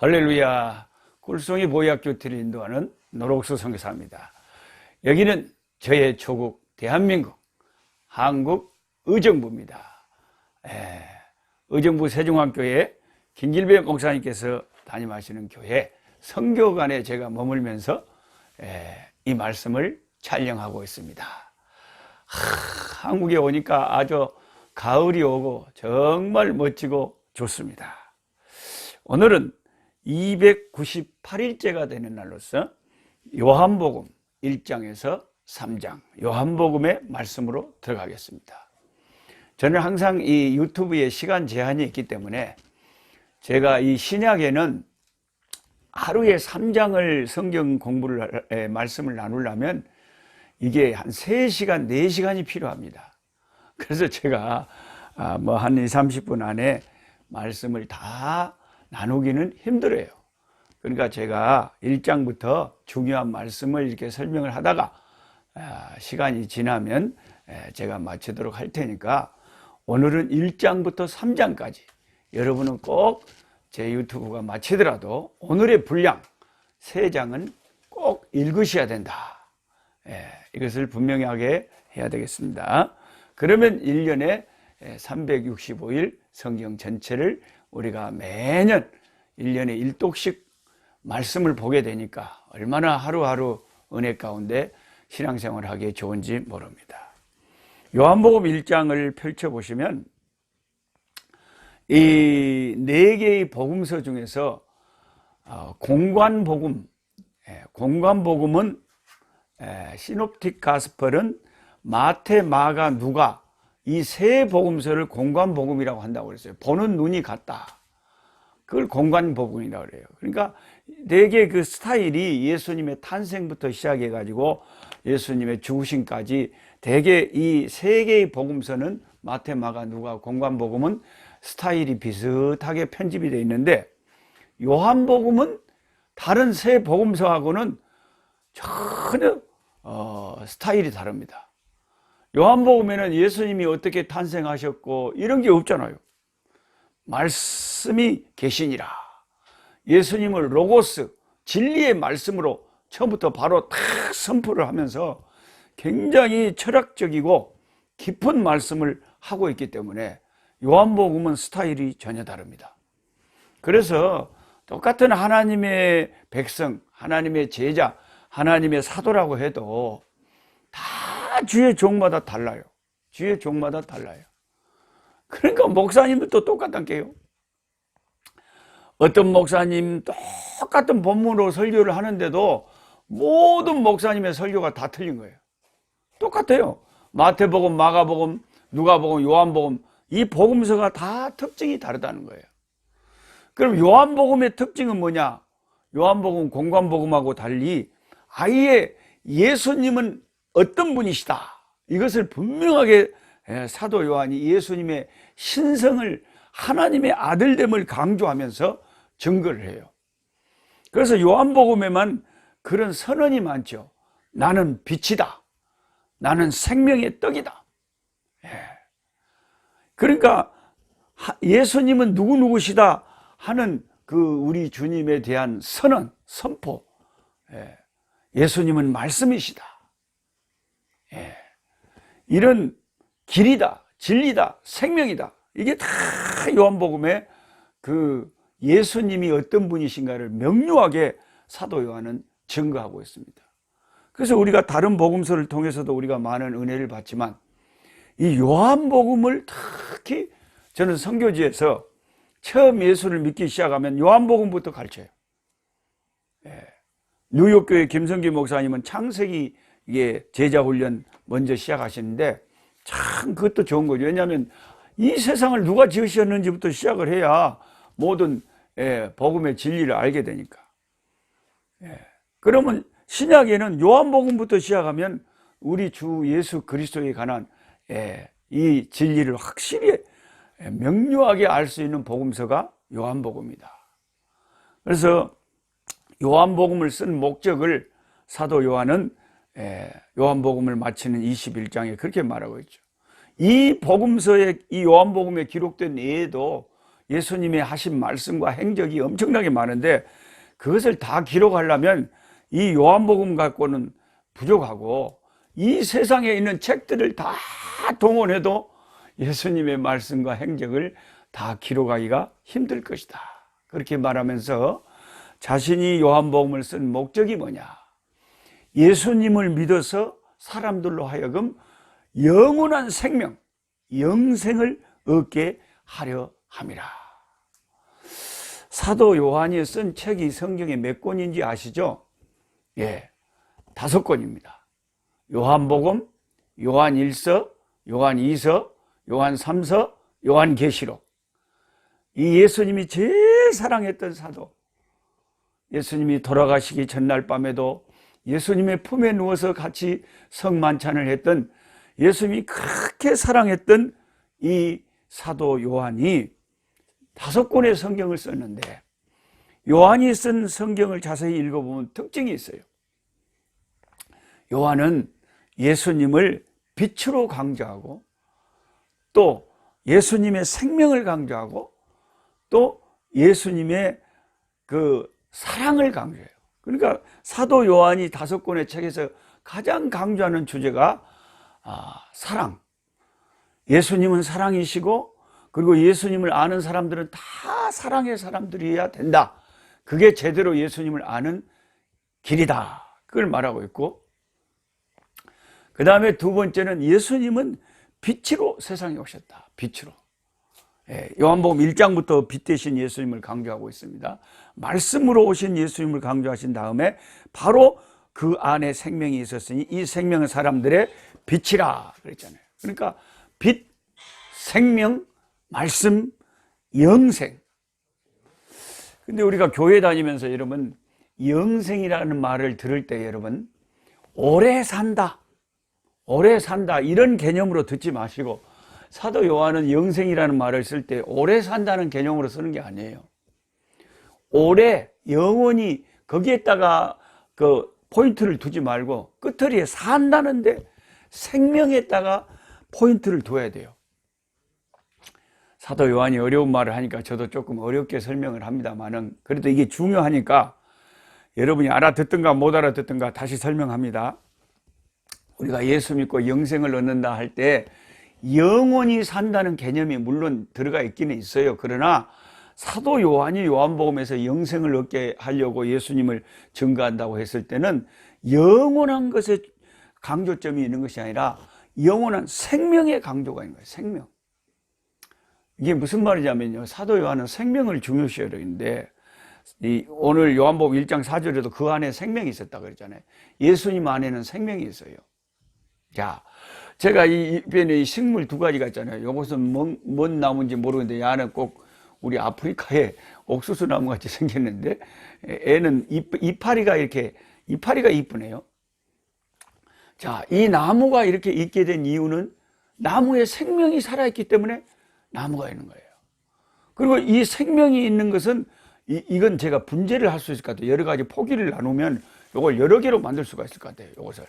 할렐루야. 꿀송이 보약교티를 인도하는 노록수 선교사입니다. 여기는 저의 조국 대한민국 한국 의정부입니다. 의정부 세종학교에 김길배 목사님께서 담임하시는 교회 선교관에 제가 머물면서 이 말씀을 촬영하고 있습니다. 한국에 오니까 아주 가을이 오고 정말 멋지고 좋습니다. 오늘은 298일째가 되는 날로서 요한복음 1장에서 3장 요한복음의 말씀으로 들어가겠습니다. 저는 항상 이 유튜브에 시간 제한이 있기 때문에 제가 이 신약에는 하루에 3장을 성경 공부를 말씀을 나누려면 이게 한 3시간, 4시간이 필요합니다. 그래서 제가 한 20, 30분 안에 말씀을 다 나누기는 힘들어요. 그러니까 제가 1장부터 중요한 말씀을 이렇게 설명을 하다가 시간이 지나면 제가 마치도록 할 테니까 오늘은 1장부터 3장까지 여러분은 꼭 제 유튜브가 마치더라도 오늘의 분량 3장은 꼭 읽으셔야 된다. 이것을 분명하게 해야 되겠습니다. 그러면 1년에 365일 성경 전체를 우리가 매년 1년에 1독씩 말씀을 보게 되니까 얼마나 하루하루 은혜 가운데 신앙생활을 하기에 좋은지 모릅니다. 요한복음 1장을 펼쳐보시면 이 4개의 복음서 중에서 공관복음은 시놉틱 가스펠은 마태, 마가, 누가 이 3 복음서를 공관복음이라고 한다고 그랬어요. 보는 눈이 같다. 그걸 공관복음이라고 그래요. 그러니까 되게 그 스타일이 예수님의 탄생부터 시작해 가지고 예수님의 죽으심까지 되게 이 3개의 복음서는 마태, 마가, 누가, 공관복음은 스타일이 비슷하게 편집이 되어 있는데 요한복음은 다른 3 복음서하고는 전혀 스타일이 다릅니다. 요한복음에는 예수님이 어떻게 탄생하셨고 이런 게 없잖아요. 말씀이 계시니라. 예수님을 로고스, 진리의 말씀으로 처음부터 바로 탁 선포를 하면서 굉장히 철학적이고 깊은 말씀을 하고 있기 때문에 요한복음은 스타일이 전혀 다릅니다. 그래서 똑같은 하나님의 백성, 하나님의 제자, 하나님의 사도라고 해도 다 주의 종마다 달라요. 주의 종마다 달라요. 그러니까 목사님들도 똑같단 게요. 어떤 목사님 똑같은 본문으로 설교를 하는데도 모든 목사님의 설교가 다 틀린 거예요. 똑같아요. 마태복음, 마가복음, 누가복음, 요한복음 이 복음서가 다 특징이 다르다는 거예요. 그럼 요한복음의 특징은 뭐냐? 요한복음 공관복음하고 달리 아예 예수님은 어떤 분이시다. 이것을 분명하게 사도 요한이 예수님의 신성을 하나님의 아들됨을 강조하면서 증거를 해요. 그래서 요한복음에만 그런 선언이 많죠. 나는 빛이다. 나는 생명의 떡이다. 그러니까 예수님은 누구누구시다 하는 그 우리 주님에 대한 선언, 선포. 예수님은 말씀이시다. 이런 길이다, 진리다, 생명이다. 이게 다 요한복음에 그 예수님이 어떤 분이신가를 명료하게 사도 요한은 증거하고 있습니다. 그래서 우리가 다른 복음서를 통해서도 우리가 많은 은혜를 받지만 이 요한복음을 특히 저는 선교지에서 처음 예수를 믿기 시작하면 요한복음부터 가르쳐요. 뉴욕교회 김성기 목사님은 창세기 제자훈련 먼저 시작하시는데 참 그것도 좋은 거죠. 왜냐하면 이 세상을 누가 지으셨는지부터 시작을 해야 모든 복음의 진리를 알게 되니까. 그러면 신약에는 요한복음부터 시작하면 우리 주 예수 그리스도에 관한 이 진리를 확실히 명료하게 알 수 있는 복음서가 요한복음이다. 그래서 요한복음을 쓴 목적을 사도 요한은 요한복음을 마치는 21장에 그렇게 말하고 있죠. 이 복음서에 이 요한복음에 기록된 예에도 예수님의 하신 말씀과 행적이 엄청나게 많은데 그것을 다 기록하려면 이 요한복음 갖고는 부족하고 이 세상에 있는 책들을 다 동원해도 예수님의 말씀과 행적을 다 기록하기가 힘들 것이다. 그렇게 말하면서 자신이 요한복음을 쓴 목적이 뭐냐? 예수님을 믿어서 사람들로 하여금 영원한 생명, 영생을 얻게 하려 함이라. 사도 요한이 쓴 책이 성경에 몇 권인지 아시죠? 예, 5권입니다. 요한복음, 요한1서, 요한2서, 요한3서, 요한계시록. 이 예수님이 제일 사랑했던 사도, 예수님이 돌아가시기 전날 밤에도 예수님의 품에 누워서 같이 성만찬을 했던, 예수님이 그렇게 사랑했던 이 사도 요한이 5권의 성경을 썼는데, 요한이 쓴 성경을 자세히 읽어보면 특징이 있어요. 요한은 예수님을 빛으로 강조하고, 또 예수님의 생명을 강조하고, 또 예수님의 그 사랑을 강조해요. 그러니까 사도 요한이 5권의 책에서 가장 강조하는 주제가 사랑. 예수님은 사랑이시고, 그리고 예수님을 아는 사람들은 다 사랑의 사람들이어야 된다. 그게 제대로 예수님을 아는 길이다. 그걸 말하고 있고, 그 다음에 2번째는 예수님은 빛으로 세상에 오셨다. 빛으로. 요한복음 1장부터 빛 대신 예수님을 강조하고 있습니다. 말씀으로 오신 예수님을 강조하신 다음에 바로 그 안에 생명이 있었으니 이 생명은 사람들의 빛이라 그랬잖아요. 그러니까 빛, 생명, 말씀, 영생. 근데 우리가 교회 다니면서 여러분 영생이라는 말을 들을 때 여러분 오래 산다, 오래 산다 이런 개념으로 듣지 마시고, 사도 요한은 영생이라는 말을 쓸 때 오래 산다는 개념으로 쓰는 게 아니에요. 오래, 영원히 거기에다가 그 포인트를 두지 말고 끝처리에 산다는데 생명에다가 포인트를 둬야 돼요. 사도 요한이 어려운 말을 하니까 저도 조금 어렵게 설명을 합니다만은 그래도 이게 중요하니까 여러분이 알아듣든가 못 알아듣든가 다시 설명합니다. 우리가 예수 믿고 영생을 얻는다 할 때 영원히 산다는 개념이 물론 들어가 있기는 있어요. 그러나 사도 요한이 요한복음에서 영생을 얻게 하려고 예수님을 증거한다고 했을 때는 영원한 것에 강조점이 있는 것이 아니라 영원한 생명의 강조가 있는 거예요. 생명. 이게 무슨 말이냐면요, 사도 요한은 생명을 중요시 여기는데 오늘 요한복음 1장 4절에도 그 안에 생명이 있었다 그랬잖아요. 예수님 안에는 생명이 있어요. 자, 제가 이 입에는 식물 2가지가 있잖아요. 이것은 뭔 나무인지 모르겠는데, 이 안에 꼭 우리 아프리카에 옥수수 나무 같이 생겼는데, 애는 이파리가 이렇게, 이파리가 이쁘네요. 자, 이 나무가 이렇게 있게 된 이유는 나무에 생명이 살아있기 때문에 나무가 있는 거예요. 그리고 이 생명이 있는 것은, 이건 제가 분재를 할 수 있을 것 같아요. 여러 가지 포기를 나누면 이걸 여러 개로 만들 수가 있을 것 같아요. 이것을.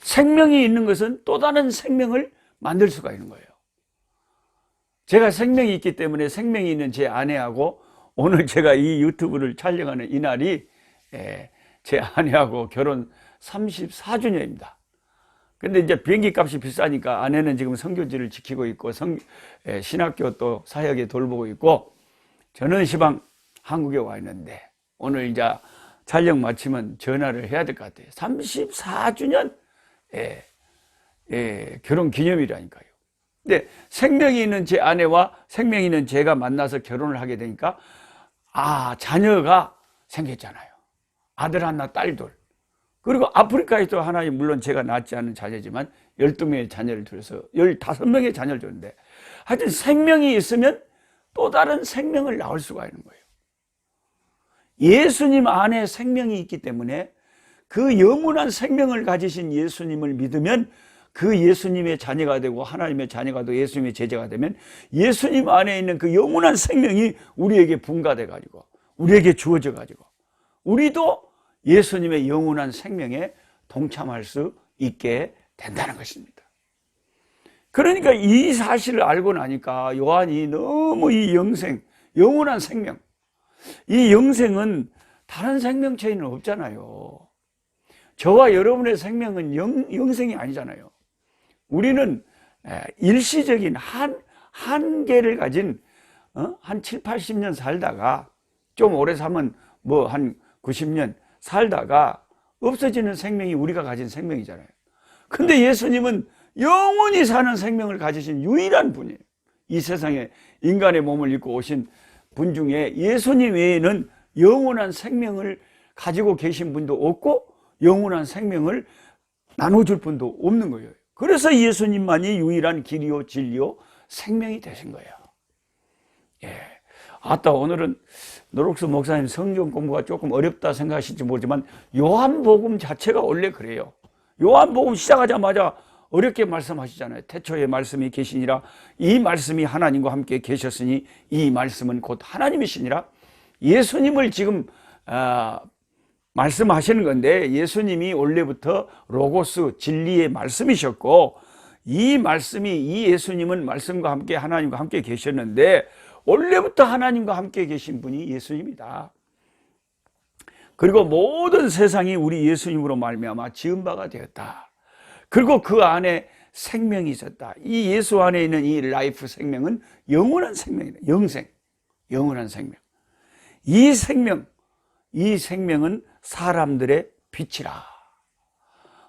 생명이 있는 것은 또 다른 생명을 만들 수가 있는 거예요. 제가 생명이 있기 때문에 생명이 있는 제 아내하고 오늘 제가 이 유튜브를 촬영하는 이날이 제 아내하고 결혼 34주년입니다. 근데 이제 비행기 값이 비싸니까 아내는 지금 선교지를 지키고 있고 신학교 또 사역에 돌보고 있고, 저는 시방 한국에 와 있는데 오늘 이제 촬영 마치면 전화를 해야 될 것 같아요. 34주년 결혼 기념이라니까요. 근데 생명이 있는 제 아내와 생명이 있는 제가 만나서 결혼을 하게 되니까 자녀가 생겼잖아요. 아들 하나, 딸 둘. 그리고 아프리카에도 하나, 물론 제가 낳지 않은 자녀지만 12명의 자녀를 둘러서 15명의 자녀를 줬는데, 하여튼 생명이 있으면 또 다른 생명을 낳을 수가 있는 거예요. 예수님 안에 생명이 있기 때문에 그 영원한 생명을 가지신 예수님을 믿으면 그 예수님의 자녀가 되고 하나님의 자녀가 되고 예수님의 제자가 되면 예수님 안에 있는 그 영원한 생명이 우리에게 분가돼 가지고 우리에게 주어져 가지고 우리도 예수님의 영원한 생명에 동참할 수 있게 된다는 것입니다. 그러니까 이 사실을 알고 나니까 요한이 너무 이 영생, 영원한 생명, 이 영생은 다른 생명체에는 없잖아요. 저와 여러분의 생명은 영생이 아니잖아요. 우리는 일시적인 한계를 가진 한 7, 80년 살다가, 좀 오래 살면 뭐 한 90년 살다가 없어지는 생명이 우리가 가진 생명이잖아요. 근데 예수님은 영원히 사는 생명을 가지신 유일한 분이에요. 이 세상에 인간의 몸을 입고 오신 분 중에 예수님 외에는 영원한 생명을 가지고 계신 분도 없고 영원한 생명을 나눠줄 분도 없는 거예요. 그래서 예수님만이 유일한 길이요 진리요 생명이 되신 거예요. 예. 아따, 오늘은 노록수 목사님 성경 공부가 조금 어렵다 생각하실지 모르지만 요한복음 자체가 원래 그래요. 요한복음 시작하자마자 어렵게 말씀하시잖아요. 태초에 말씀이 계시니라, 이 말씀이 하나님과 함께 계셨으니 이 말씀은 곧 하나님이시니라. 예수님을 지금 말씀하시는 건데, 예수님이 원래부터 로고스 진리의 말씀이셨고, 이 말씀이, 이 예수님은 말씀과 함께 하나님과 함께 계셨는데 원래부터 하나님과 함께 계신 분이 예수님이다. 그리고 모든 세상이 우리 예수님으로 말미암아 지은 바가 되었다. 그리고 그 안에 생명이 있었다. 이 예수 안에 있는 이 라이프 생명은 영원한 생명이다. 영생, 영원한 생명. 이 생명은 사람들의 빛이라.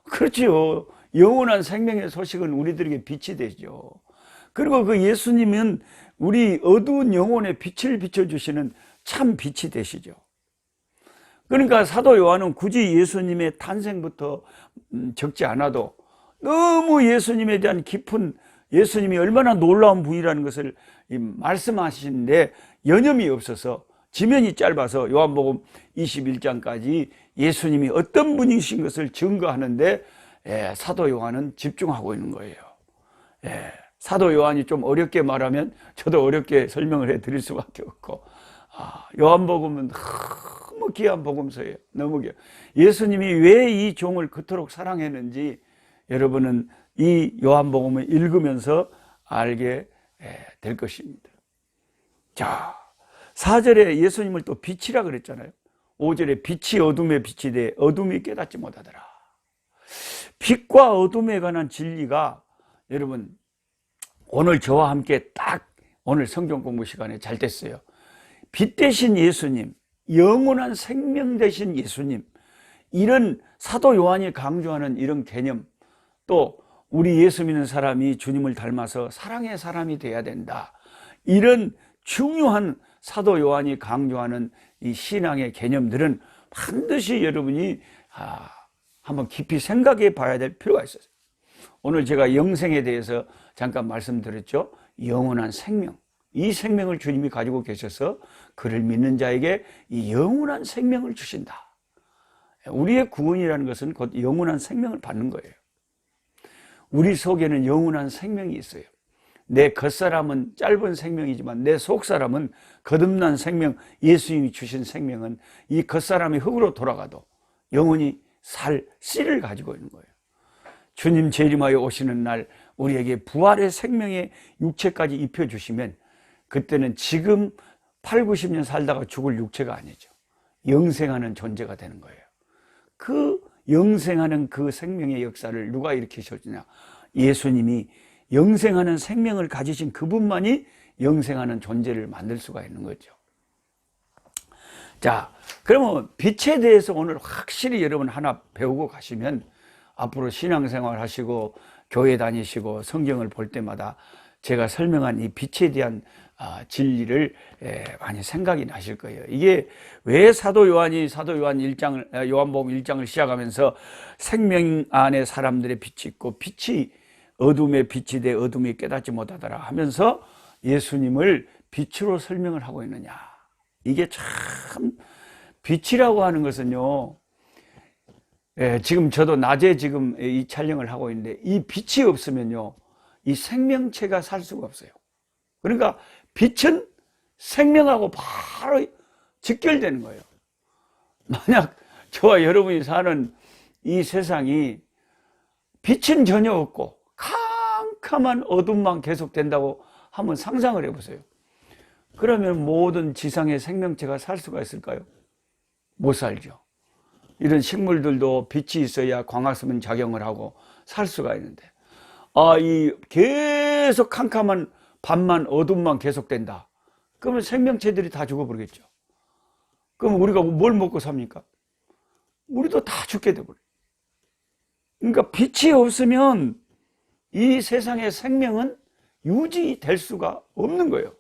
그렇지요. 영원한 생명의 소식은 우리들에게 빛이 되죠. 그리고 그 예수님은 우리 어두운 영혼의 빛을 비춰주시는 참 빛이 되시죠. 그러니까 사도 요한은 굳이 예수님의 탄생부터 적지 않아도 너무 예수님에 대한 깊은, 예수님이 얼마나 놀라운 분이라는 것을 말씀하시는데 여념이 없어서, 지면이 짧아서 요한복음 21장까지 예수님이 어떤 분이신 것을 증거하는데 사도 요한은 집중하고 있는 거예요. 사도 요한이 좀 어렵게 말하면 저도 어렵게 설명을 해드릴 수밖에 없고, 요한복음은 너무 귀한 복음서예요. 너무 귀한. 예수님이 왜 이 종을 그토록 사랑했는지 여러분은 이 요한복음을 읽으면서 알게 될 것입니다. 자, 4절에 예수님을 또 빛이라 그랬잖아요. 5절에 빛이 어둠에 빛이 돼 어둠이 깨닫지 못하더라. 빛과 어둠에 관한 진리가 여러분 오늘 저와 함께 딱 오늘 성경 공부 시간에 잘 됐어요. 빛 대신 예수님, 영원한 생명 되신 예수님, 이런 사도 요한이 강조하는 이런 개념, 또 우리 예수 믿는 사람이 주님을 닮아서 사랑의 사람이 돼야 된다, 이런 중요한 사도 요한이 강조하는 이 신앙의 개념들은 반드시 여러분이 한번 깊이 생각해 봐야 될 필요가 있어요. 오늘 제가 영생에 대해서 잠깐 말씀드렸죠. 영원한 생명, 이 생명을 주님이 가지고 계셔서 그를 믿는 자에게 이 영원한 생명을 주신다. 우리의 구원이라는 것은 곧 영원한 생명을 받는 거예요. 우리 속에는 영원한 생명이 있어요. 내 겉사람은 짧은 생명이지만 내 속사람은 거듭난 생명, 예수님이 주신 생명은 이 겉사람이 흙으로 돌아가도 영원히 살 씨를 가지고 있는 거예요. 주님 재림하여 오시는 날 우리에게 부활의 생명의 육체까지 입혀주시면 그때는 지금 8, 90년 살다가 죽을 육체가 아니죠. 영생하는 존재가 되는 거예요. 그 영생하는 그 생명의 역사를 누가 일으키셨느냐? 예수님이 영생하는 생명을 가지신 그분만이 영생하는 존재를 만들 수가 있는 거죠. 자, 그러면 빛에 대해서 오늘 확실히 여러분 하나 배우고 가시면 앞으로 신앙생활 하시고 교회 다니시고 성경을 볼 때마다 제가 설명한 이 빛에 대한 진리를 많이 생각이 나실 거예요. 이게 왜 사도 요한이 요한복음 1장을 시작하면서 생명 안에 사람들의 빛이 있고 빛이 어둠에 빛이 돼 어둠이 깨닫지 못하더라 하면서 예수님을 빛으로 설명을 하고 있느냐. 이게 참 빛이라고 하는 것은요, 지금 저도 낮에 지금 이 촬영을 하고 있는데 이 빛이 없으면요 이 생명체가 살 수가 없어요. 그러니까 빛은 생명하고 바로 직결되는 거예요. 만약 저와 여러분이 사는 이 세상이 빛은 전혀 없고 캄캄한 어둠만 계속된다고 한번 상상을 해보세요. 그러면 모든 지상의 생명체가 살 수가 있을까요? 못 살죠. 이런 식물들도 빛이 있어야 광합성 작용을 하고 살 수가 있는데, 이 계속 캄캄한 밤만 어둠만 계속된다. 그러면 생명체들이 다 죽어버리겠죠. 그럼 우리가 뭘 먹고 삽니까? 우리도 다 죽게 돼버려요. 그러니까 빛이 없으면 이 세상의 생명은 유지될 수가 없는 거예요.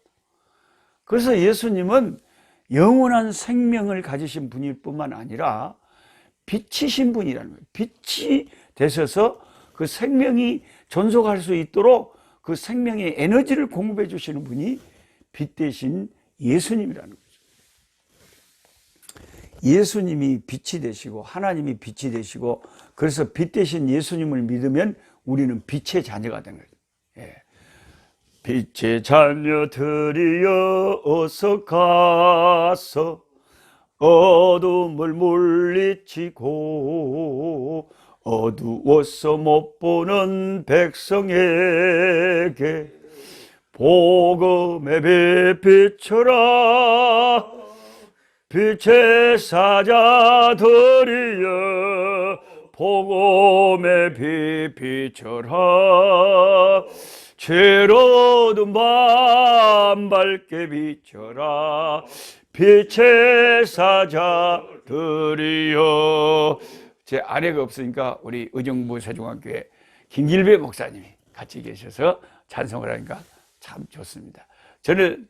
그래서 예수님은 영원한 생명을 가지신 분일 뿐만 아니라 빛이신 분이라는 거예요. 빛이 되셔서 그 생명이 존속할 수 있도록 그 생명의 에너지를 공급해 주시는 분이 빛 대신 예수님이라는 거죠. 예수님이 빛이 되시고 하나님이 빛이 되시고, 그래서 빛 대신 예수님을 믿으면 우리는 빛의 자녀가 되는 거예요. 예. 빛의 자녀들이여 어서 가서 어둠을 물리치고 어두워서 못 보는 백성에게 복음의 빛 비춰라. 빛의 사자들이여 복음의 빛 비춰라. 죄로운 밤 밝게 비춰라. 빛의 사자들이여. 제 아내가 없으니까 우리 의정부 세종학교에 김길배 목사님이 같이 계셔서 찬송을 하니까 참 좋습니다.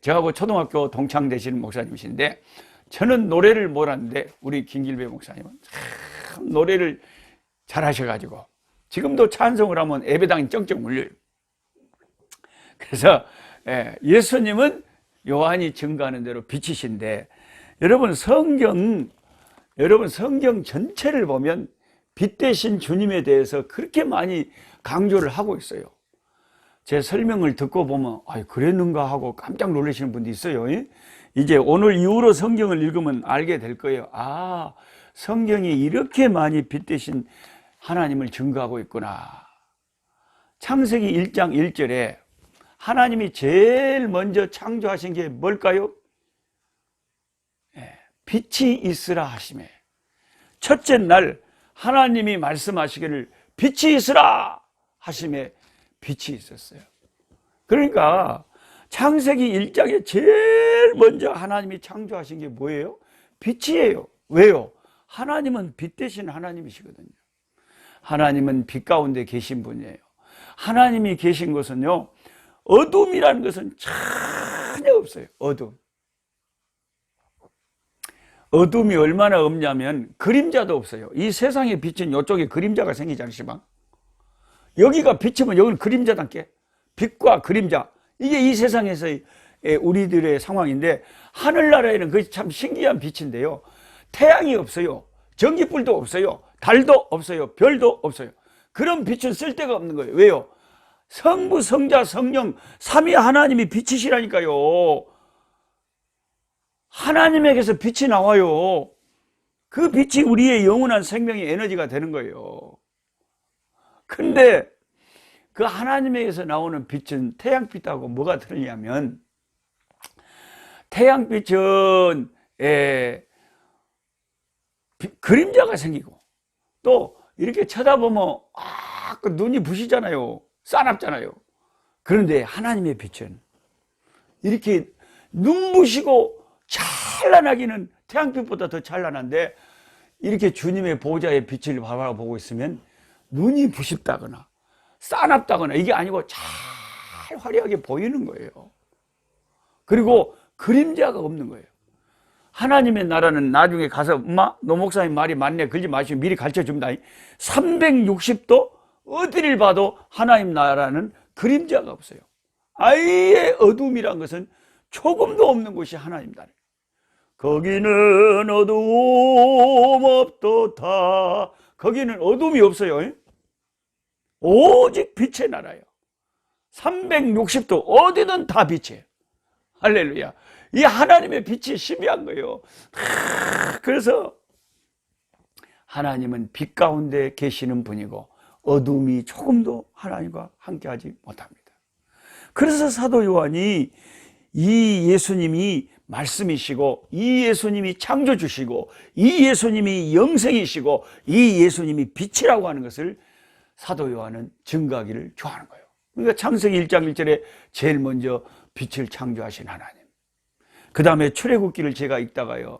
저하고 초등학교 동창 되시는 목사님이신데, 저는 노래를 못하는데 우리 김길배 목사님은 참 노래를 잘 하셔가지고 지금도 찬송을 하면 예배당이 쩡쩡 울려요. 그래서 예수님은 요한이 증거하는 대로 빛이신데, 여러분 성경 전체를 보면 빛 대신 주님에 대해서 그렇게 많이 강조를 하고 있어요. 제 설명을 듣고 보면 그랬는가 하고 깜짝 놀라시는 분도 있어요. 이제 오늘 이후로 성경을 읽으면 알게 될 거예요. 성경이 이렇게 많이 빛 대신 하나님을 증거하고 있구나. 창세기 1장 1절에 하나님이 제일 먼저 창조하신 게 뭘까요? 빛이 있으라 하시매, 첫째 날 하나님이 말씀하시기를 빛이 있으라 하시매 빛이 있었어요. 그러니까 창세기 1장에 제일 먼저 하나님이 창조하신 게 뭐예요? 빛이에요. 왜요? 하나님은 빛 대신 하나님이시거든요. 하나님은 빛 가운데 계신 분이에요. 하나님이 계신 것은요, 어둠이라는 것은 전혀 없어요. 어둠이 얼마나 없냐면 그림자도 없어요. 이 세상의 빛은 이쪽에 그림자가 생기지 않으시면, 여기가 빛이면 여기는 그림자답게, 빛과 그림자, 이게 이 세상에서의 우리들의 상황인데, 하늘나라에는 그것이 참 신기한 빛인데요, 태양이 없어요. 전기불도 없어요. 달도 없어요. 별도 없어요. 그런 빛은 쓸데가 없는 거예요. 왜요? 성부, 성자, 성령 삼위 하나님이 빛이시라니까요. 하나님에게서 빛이 나와요. 그 빛이 우리의 영원한 생명의 에너지가 되는 거예요. 근데 그 하나님에게서 나오는 빛은 태양빛하고 뭐가 다르냐면, 태양빛은 그림자가 생기고, 또 이렇게 쳐다보면 그 눈이 부시잖아요. 싸납잖아요. 그런데 하나님의 빛은 이렇게 눈부시고 찬란하기는 태양빛보다 더 찬란한데, 이렇게 주님의 보좌의 빛을 바라보고 있으면 눈이 부십다거나 싸납다거나 이게 아니고 잘 화려하게 보이는 거예요. 그리고 그림자가 없는 거예요. 하나님의 나라는 나중에 가서 노 목사님 말이 맞네 그러지 마시고 미리 가르쳐줍니다. 360도 어디를 봐도 하나님 나라는 그림자가 없어요. 아예 어둠이란 것은 조금도 없는 곳이 하나님 나라. 거기는 어두움 없도다. 거기는 어둠이 없어요. 오직 빛의 나라예요. 360도 어디든 다 빛이에요. 할렐루야. 이 하나님의 빛이 신비한 거예요. 그래서 하나님은 빛 가운데 계시는 분이고 어둠이 조금도 하나님과 함께하지 못합니다. 그래서 사도 요한이 이 예수님이 말씀이시고, 이 예수님이 창조주시고, 이 예수님이 영생이시고, 이 예수님이 빛이라고 하는 것을 사도 요한은 증거하기를 좋아하는 거예요. 그러니까 창세기 1장 1절에 제일 먼저 빛을 창조하신 하나님, 그 다음에 출애굽기를 제가 읽다가요,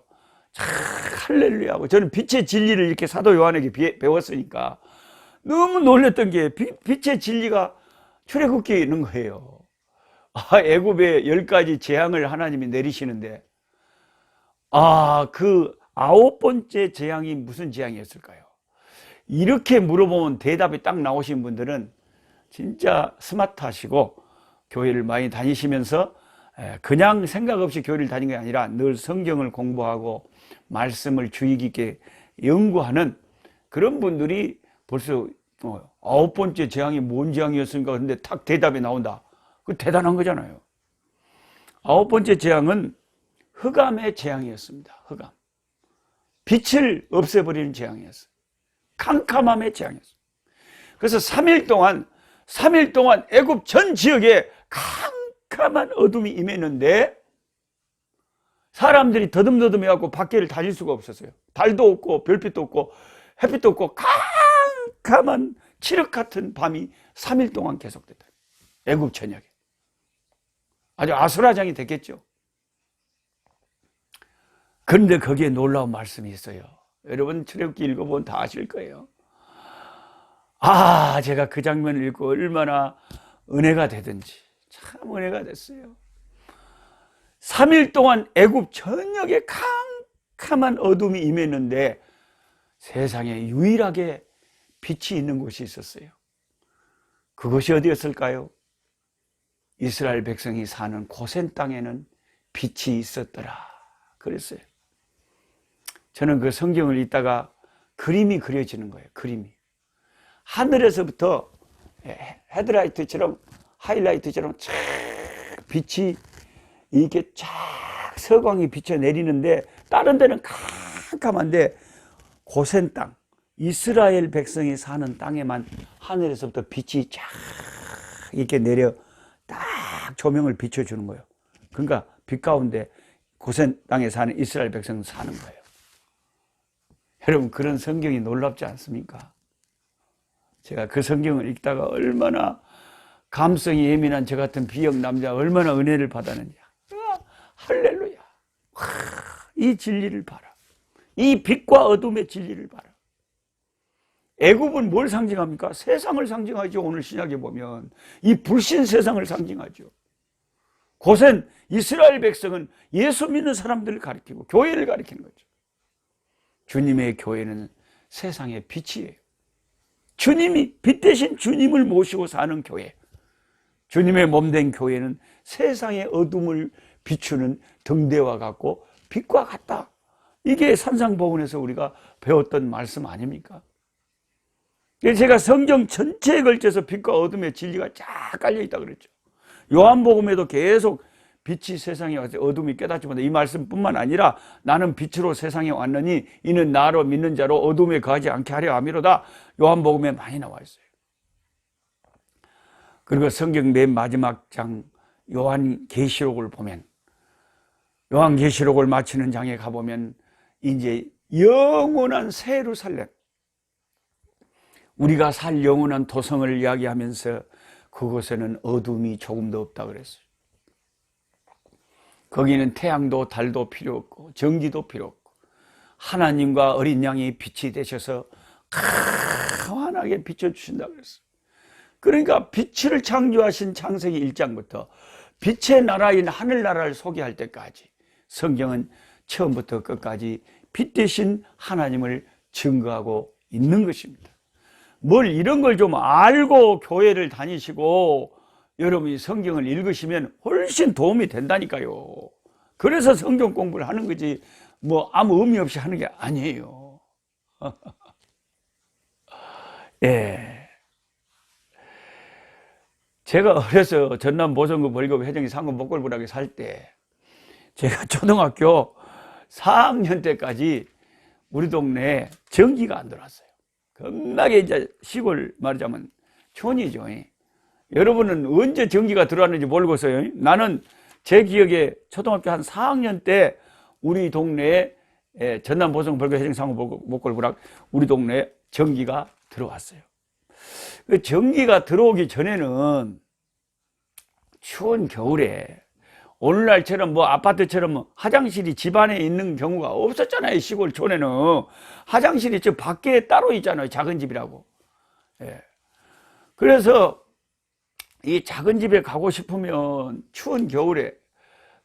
할렐루야 하고, 저는 빛의 진리를 이렇게 사도 요한에게 배웠으니까 너무 놀랐던 게, 빛의 진리가 출애굽기에 있는 거예요. 애굽에 10가지 재앙을 하나님이 내리시는데, 그 9번째 재앙이 무슨 재앙이었을까요? 이렇게 물어보면 대답이 딱 나오신 분들은 진짜 스마트하시고 교회를 많이 다니시면서 그냥 생각 없이 교회를 다니는 게 아니라 늘 성경을 공부하고 말씀을 주의 깊게 연구하는 그런 분들이 벌써 9번째 재앙이 뭔 재앙이었습니까? 근데 탁 대답이 나온다. 그 대단한 거잖아요. 9번째 재앙은 흑암의 재앙이었습니다. 흑암. 빛을 없애버리는 재앙이었어요. 캄캄함의 재앙이었어요. 그래서 3일 동안 애굽 전 지역에 캄캄한 어둠이 임했는데, 사람들이 더듬더듬해갖고 밖에를 다닐 수가 없었어요. 달도 없고 별빛도 없고 햇빛도 없고 캄캄한 칠흑 같은 밤이 3일 동안 계속됐다. 애굽 전역에. 아주 아수라장이 됐겠죠. 그런데 거기에 놀라운 말씀이 있어요. 여러분 출애굽기 읽어보면 다 아실 거예요. 제가 그 장면을 읽고 얼마나 은혜가 되든지. 참 은혜가 됐어요. 3일 동안 애굽 전역에 캄캄한 어둠이 임했는데 세상에 유일하게 빛이 있는 곳이 있었어요. 그것이 어디였을까요? 이스라엘 백성이 사는 고센 땅에는 빛이 있었더라 그랬어요. 저는 그 성경을 읽다가 그림이 그려지는 거예요. 그림이 하늘에서부터 헤드라이트처럼, 하이라이트처럼 쫙 빛이 이렇게 쫙 서광이 비쳐 내리는데, 다른 데는 캄캄한데 고센 땅, 이스라엘 백성이 사는 땅에만 하늘에서부터 빛이 쫙 이렇게 내려 딱 조명을 비춰주는 거예요. 그러니까 빛 가운데 고센 땅에 사는 이스라엘 백성은 사는 거예요. 여러분, 그런 성경이 놀랍지 않습니까? 제가 그 성경을 읽다가 얼마나 감성이 예민한 저 같은 비형 남자가 얼마나 은혜를 받았느냐. 할렐루야. 이 진리를 봐라. 이 빛과 어둠의 진리를 봐라. 애굽은 뭘 상징합니까? 세상을 상징하죠. 오늘 신약에 보면 이 불신 세상을 상징하죠. 고센 이스라엘 백성은 예수 믿는 사람들을 가리키고 교회를 가리키는 거죠. 주님의 교회는 세상의 빛이에요. 주님이, 빛 대신 주님을 모시고 사는 교회, 주님의 몸된 교회는 세상의 어둠을 비추는 등대와 같고 빛과 같다. 이게 산상보훈에서 우리가 배웠던 말씀 아닙니까? 제가 성경 전체에 걸쳐서 빛과 어둠의 진리가 쫙 깔려있다 그랬죠. 요한복음에도 계속 빛이 세상에 와서 어둠이 깨닫지 못한다. 이 말씀뿐만 아니라 나는 빛으로 세상에 왔느니 이는 나로 믿는 자로 어둠에 거하지 않게 하려 함이로다. 요한복음에 많이 나와 있어요. 그리고 성경 맨 마지막 장 요한계시록을 보면, 요한계시록을 마치는 장에 가보면 이제 영원한 새 예루살렘, 우리가 살 영원한 도성을 이야기하면서 그곳에는 어둠이 조금도 없다 그랬어요. 거기는 태양도 달도 필요 없고 전기도 필요 없고 하나님과 어린 양이 빛이 되셔서 환하게 비춰주신다 그랬어요. 그러니까 빛을 창조하신 창세기 1장부터 빛의 나라인 하늘나라를 소개할 때까지 성경은 처음부터 끝까지 빛 대신 하나님을 증거하고 있는 것입니다. 뭘 이런 걸 좀 알고 교회를 다니시고 여러분이 성경을 읽으시면 훨씬 도움이 된다니까요. 그래서 성경 공부를 하는 거지 뭐 아무 의미 없이 하는 게 아니에요. 예. 제가 어려서 전남 보성구 벌금 회정이 상금 목골부락에 살 때 제가 초등학교 4학년 때까지 우리 동네에 전기가 안 들어왔어요. 겁나게 이제 시골 말하자면 촌이죠. 여러분은 언제 전기가 들어왔는지 모르겠어요. 나는 제 기억에 초등학교 한 4학년 때 우리 동네에 전남 보성 벌교 해정상호 목골부락 우리 동네에 전기가 들어왔어요. 그 전기가 들어오기 전에는 추운 겨울에 오늘날처럼 뭐 아파트처럼 화장실이 집 안에 있는 경우가 없었잖아요. 시골 촌에는 화장실이 저 밖에 따로 있잖아요. 작은 집이라고. 그래서 이 작은 집에 가고 싶으면 추운 겨울에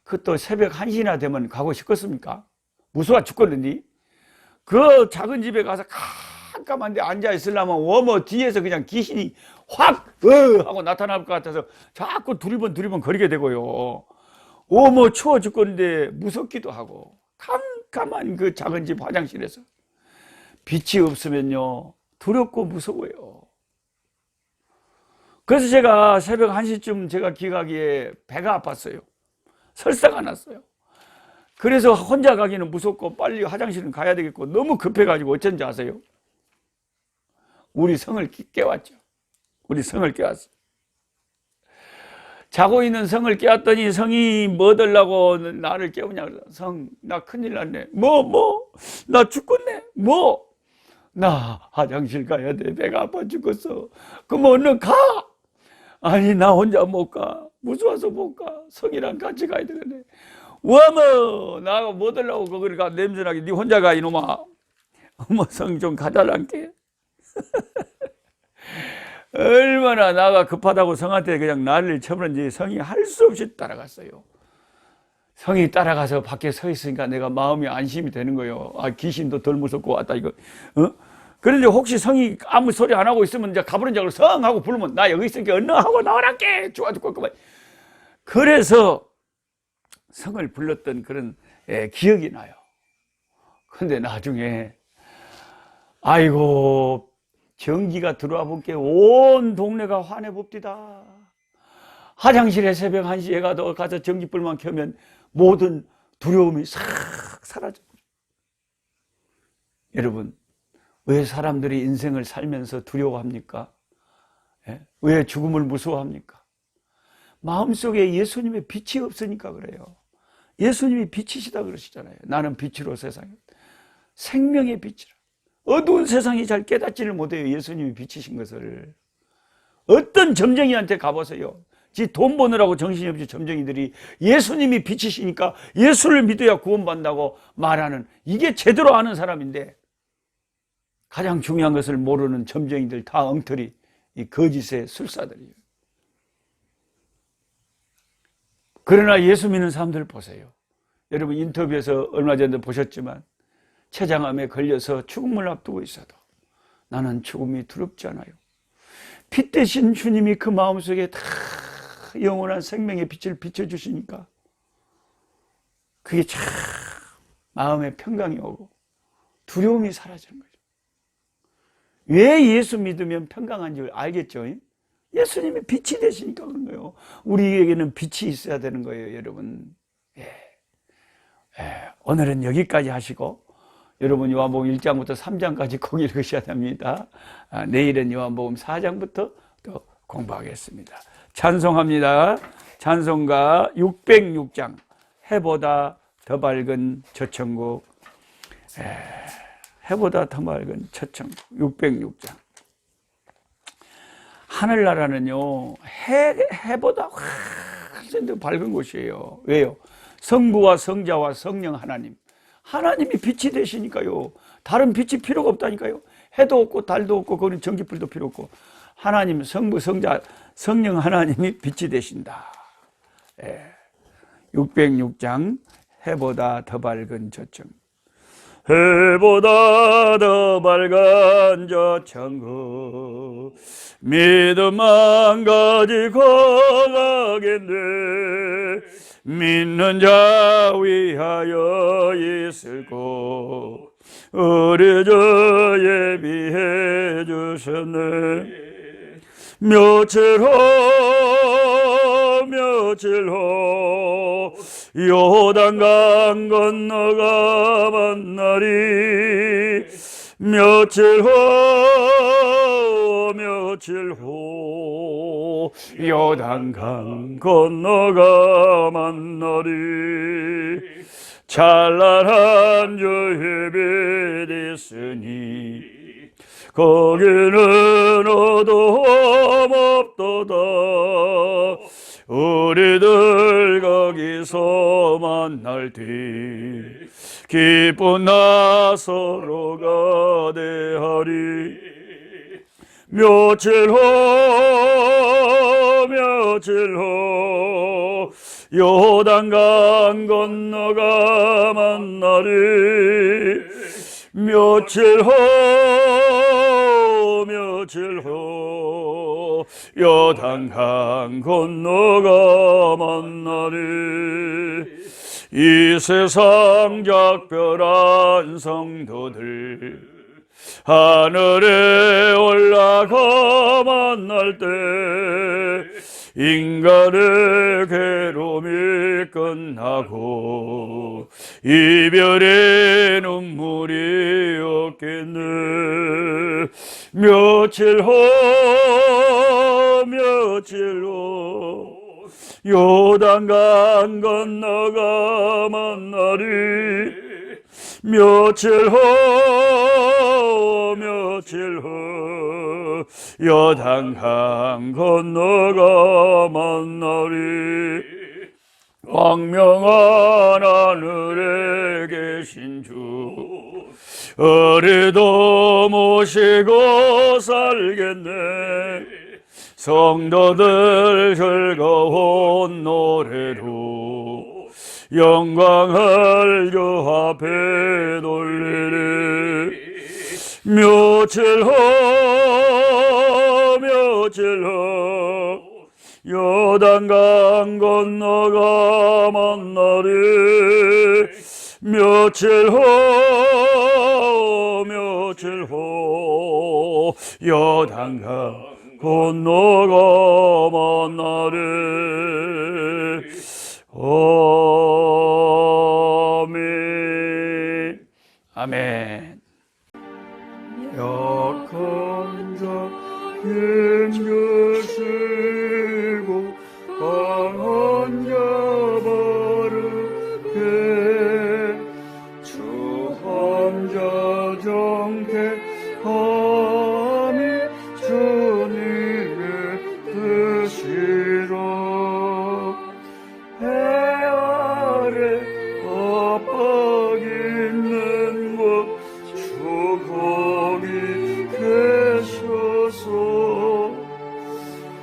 그것도 새벽 1시나 되면 가고 싶겠습니까? 무서워 죽겠는데 그 작은 집에 가서 깜깜한데 앉아 있으려면 워머 뒤에서 그냥 귀신이 확 하고 나타날 것 같아서 자꾸 두리번 거리게 되고요. 워머 추워 죽겠는데 무섭기도 하고 깜깜한 그 작은 집 화장실에서 빛이 없으면요 두렵고 무서워요. 그래서 제가 새벽 1시쯤 제가 기가기에 배가 아팠어요. 설사가 났어요. 그래서 혼자 가기는 무섭고 빨리 화장실은 가야 되겠고 너무 급해가지고 어쩐지 아세요? 우리 성을 깨웠죠. 우리 성을 깨웠어요. 자고 있는 성을 깨웠더니 성이 뭐 들라고 나를 깨우냐. 성, 나 큰일 났네. 나 죽겠네. 나 화장실 가야 돼. 배가 아파 죽겠어. 그럼 얼른 가. 아니 나 혼자 못 가. 무서워서 못 가. 성이랑 같이 가야 되겠네. 어머 나가 뭐 들라고 거기를 가. 냄새나게 네 혼자 가 이놈아. 어머 성 좀 가달란게. 얼마나 나가 급하다고 성한테 그냥 난리를 쳐버렸는지 성이 할 수 없이 따라갔어요. 성이 따라가서 밖에 서 있으니까 내가 마음이 안심이 되는 거예요. 아 귀신도 덜 무섭고 왔다 이거. 그런데 혹시 성이 아무 소리 안 하고 있으면 이제 가버린 적으로 성 하고 부르면 나 여기 있으니까 얼른 하고 나와랄게. 좋아 죽겠구만. 그래서 성을 불렀던 그런 기억이 나요. 근데 나중에 아이고 전기가 들어와 볼게 온 동네가 화내봅디다. 화장실에 새벽 1시에 가서 전기불만 켜면 모든 두려움이 싹 사라져. 여러분 왜 사람들이 인생을 살면서 두려워합니까? 왜 죽음을 무서워합니까? 마음속에 예수님의 빛이 없으니까 그래요. 예수님이 빛이시다 그러시잖아요. 나는 빛으로 세상에 생명의 빛이라. 어두운 세상이 잘 깨닫지를 못해요. 예수님이 빛이신 것을. 어떤 점쟁이한테 가보세요. 지 돈 버느라고 정신없이 점쟁이들이 예수님이 빛이시니까 예수를 믿어야 구원받는다고 말하는, 이게 제대로 아는 사람인데 가장 중요한 것을 모르는 점쟁이들 다 엉터리, 이 거짓의 술사들이에요. 그러나 예수 믿는 사람들 보세요. 여러분 인터뷰에서 얼마 전에 보셨지만 췌장암에 걸려서 죽음을 앞두고 있어도 나는 죽음이 두렵지 않아요. 빛 대신 주님이 그 마음속에 다 영원한 생명의 빛을 비춰주시니까 그게 참 마음에 평강이 오고 두려움이 사라지는 거죠. 왜 예수 믿으면 평강한 줄 알겠죠? 예수님이 빛이 되시니까 그런 거예요. 우리에게는 빛이 있어야 되는 거예요, 여러분. 오늘은 여기까지 하시고 여러분 요한복음 1장부터 3장까지 꼭 읽으셔야 됩니다. 내일은 요한복음 4장부터 또 공부하겠습니다. 찬송합니다. 찬송가 606장 해보다 더 밝은 저 천국. 해보다 더 밝은 저 천국 606장. 하늘나라는요 해보다 훨씬 더 밝은 곳이에요. 왜요? 성부와 성자와 성령 하나님이 빛이 되시니까요. 다른 빛이 필요가 없다니까요. 해도 없고 달도 없고 거기는 전기불도 필요 없고 하나님, 성부, 성자, 성령 하나님이 빛이 되신다. 606장 해보다 더 밝은 저 천국. 해보다 더 밝은 저 천국 믿음만 가지고 가겠네. 믿는 자 위하여 있을 곳 우리 주 예비해 주셨네. 며칠 후 요단강 건너가 만나리. 며칠 후 요단강 건너가 만나리. 찬란한 주의 빛 있으니 거기는 어두움 없도다. 우리들 거기서 만날 때 기쁜 나 서로가 대하리. 며칠 후 요단강 건너가 만나리. 며칠 후 요단강 건너가 만나리. 이 세상 작별한 성도들 하늘에 올라가 만날 때 인간의 괴로움이 끝나고 이별의 눈물이 없겠네. 며칠 후 요단강 건너가 만나리. 며칠 후 요단강 건너가 만나리. 광명한 하늘에 계신 주 어리도 모시고 살겠네. 성도들 즐거운 노래로 영광을 주 앞에 돌리리. 며칠 후 요단강 건너가 만나리. 며칠 후 요단강 건너가 만나리. 아멘. 약한 자 힘주시고 강한 자 바르게 추한 자 정택함이 주님의 뜻이라. 해 아래 압박 있는 곳 주 거기 계셔서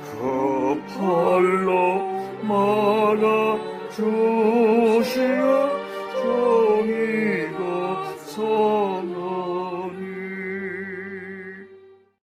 그 팔로 막아 주시오.